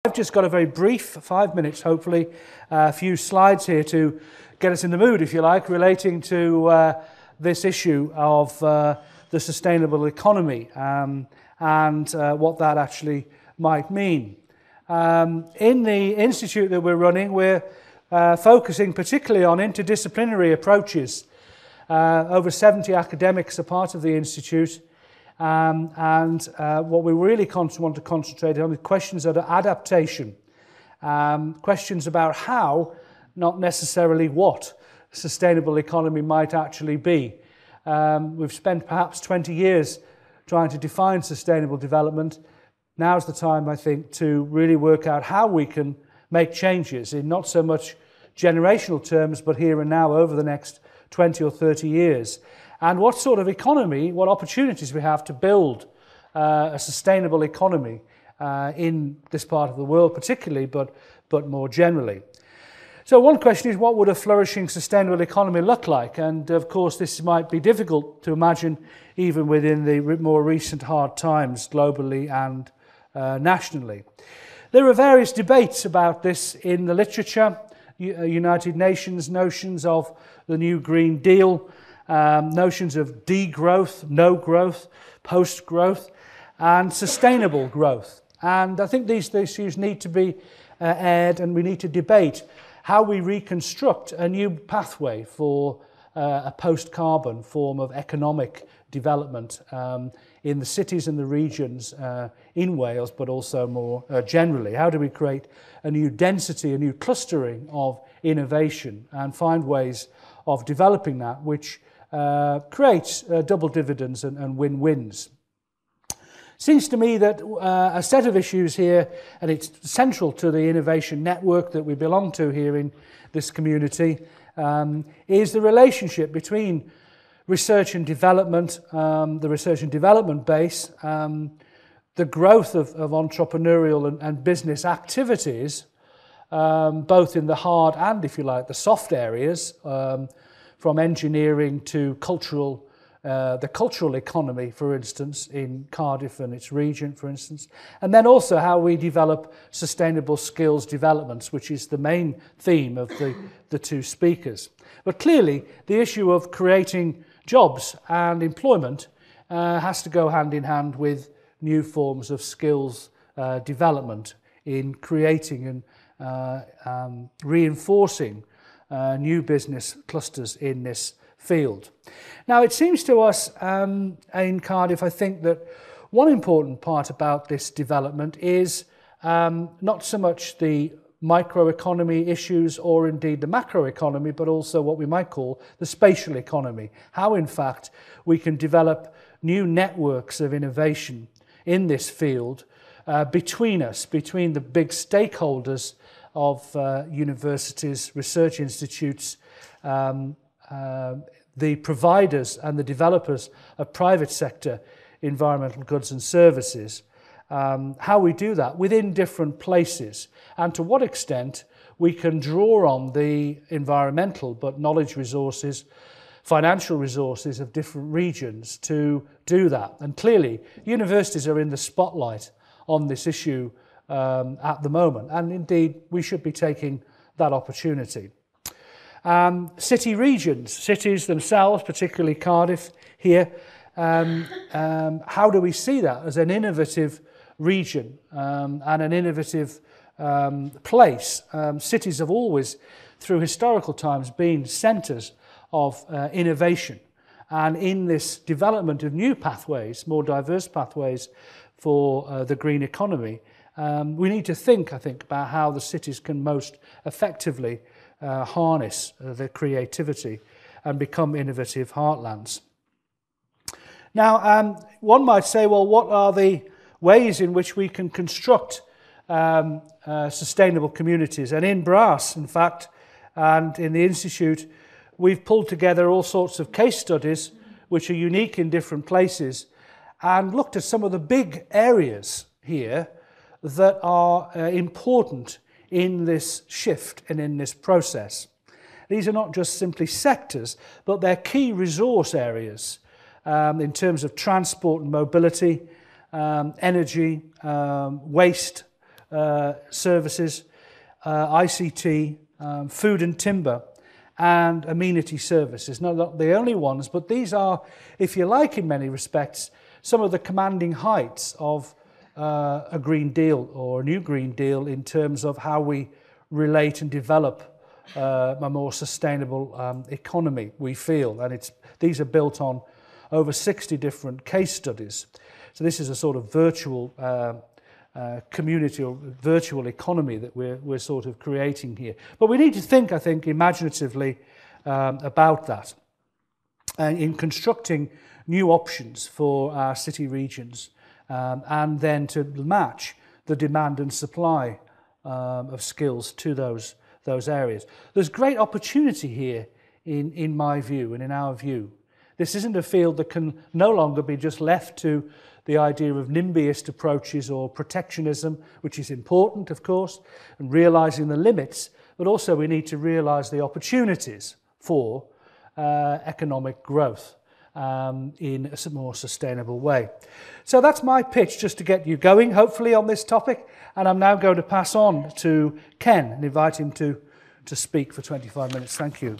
I've just got a very brief 5 minutes, hopefully, a few slides here to get us in the mood, if you like, relating to this issue of the sustainable economy and what that actually might mean. In the institute that we're running, we're focusing particularly on interdisciplinary approaches. Over 70 academics are part of the institute. What we really want to concentrate on is questions of adaptation, questions about how, not necessarily what, sustainable economy might actually be. We've spent perhaps 20 years trying to define sustainable development. Now's the time, I think, to really work out how we can make changes in not so much generational terms, but here and now over the next 20 or 30 years. And what sort of economy, what opportunities we have to build a sustainable economy in this part of the world particularly, but more generally. So one question is, what would a flourishing sustainable economy look like? And of course this might be difficult to imagine even within the more recent hard times globally and nationally. There are various debates about this in the literature. United Nations notions of the new Green Deal, notions of degrowth, no growth, post-growth, and sustainable growth. And I think these issues need to be aired, and we need to debate how we reconstruct a new pathway for a post-carbon form of economic development in the cities and the regions in Wales, but also more generally. How do we create a new density, a new clustering of innovation and find ways of developing that which creates double dividends and win-wins. Seems to me that a set of issues here, and it's central to the innovation network that we belong to here in this community, is the relationship between research and development, the research and development base, the growth of entrepreneurial and business activities, both in the hard and, if you like, the soft areas, from engineering to cultural, the cultural economy, for instance, in Cardiff and its region, for instance, and then also how we develop sustainable skills developments, which is the main theme of the two speakers. But clearly, the issue of creating jobs and employment has to go hand in hand with new forms of skills development in creating and reinforcing new business clusters in this field. Now, it seems to us in Cardiff, I think that one important part about this development is not so much the microeconomy issues or indeed the macroeconomy, but also what we might call the spatial economy. How, in fact, we can develop new networks of innovation in this field between us, between the big stakeholders of universities, research institutes, the providers and the developers of private sector environmental goods and services, how we do that within different places, and to what extent we can draw on the environmental but knowledge resources, financial resources of different regions to do that. And clearly, universities are in the spotlight on this issue at the moment, and indeed we should be taking that opportunity. City regions, cities themselves, particularly Cardiff here, how do we see that as an innovative region and an innovative place? Cities have always, through historical times, been centres of innovation, and in this development of new pathways, more diverse pathways for the green economy, we need to think, I think, about how the cities can most effectively harness their creativity and become innovative heartlands. Now, one might say, well, what are the ways in which we can construct sustainable communities? And in Brass, in fact, and in the Institute, we've pulled together all sorts of case studies which are unique in different places and looked at some of the big areas here that are important in this shift and in this process. These are not just simply sectors, but they're key resource areas in terms of transport and mobility, energy, waste, services, ICT, food and timber, and amenity services. Not the only ones, but these are, if you like, in many respects, some of the commanding heights of a Green Deal or a new Green Deal in terms of how we relate and develop a more sustainable economy, we feel. And these are built on over 60 different case studies. So this is a sort of virtual community or virtual economy that we're sort of creating here. But we need to think, I think, imaginatively about that and in constructing new options for our city regions and then to match the demand and supply of skills to those areas. There's great opportunity here in my view and in our view. This isn't a field that can no longer be just left to the idea of NIMBYist approaches or protectionism, which is important, of course, and realising the limits, but also we need to realise the opportunities for economic growth in a more sustainable way. So that's my pitch, just to get you going, hopefully, on this topic. And I'm now going to pass on to Ken and invite him to speak for 25 minutes. Thank you.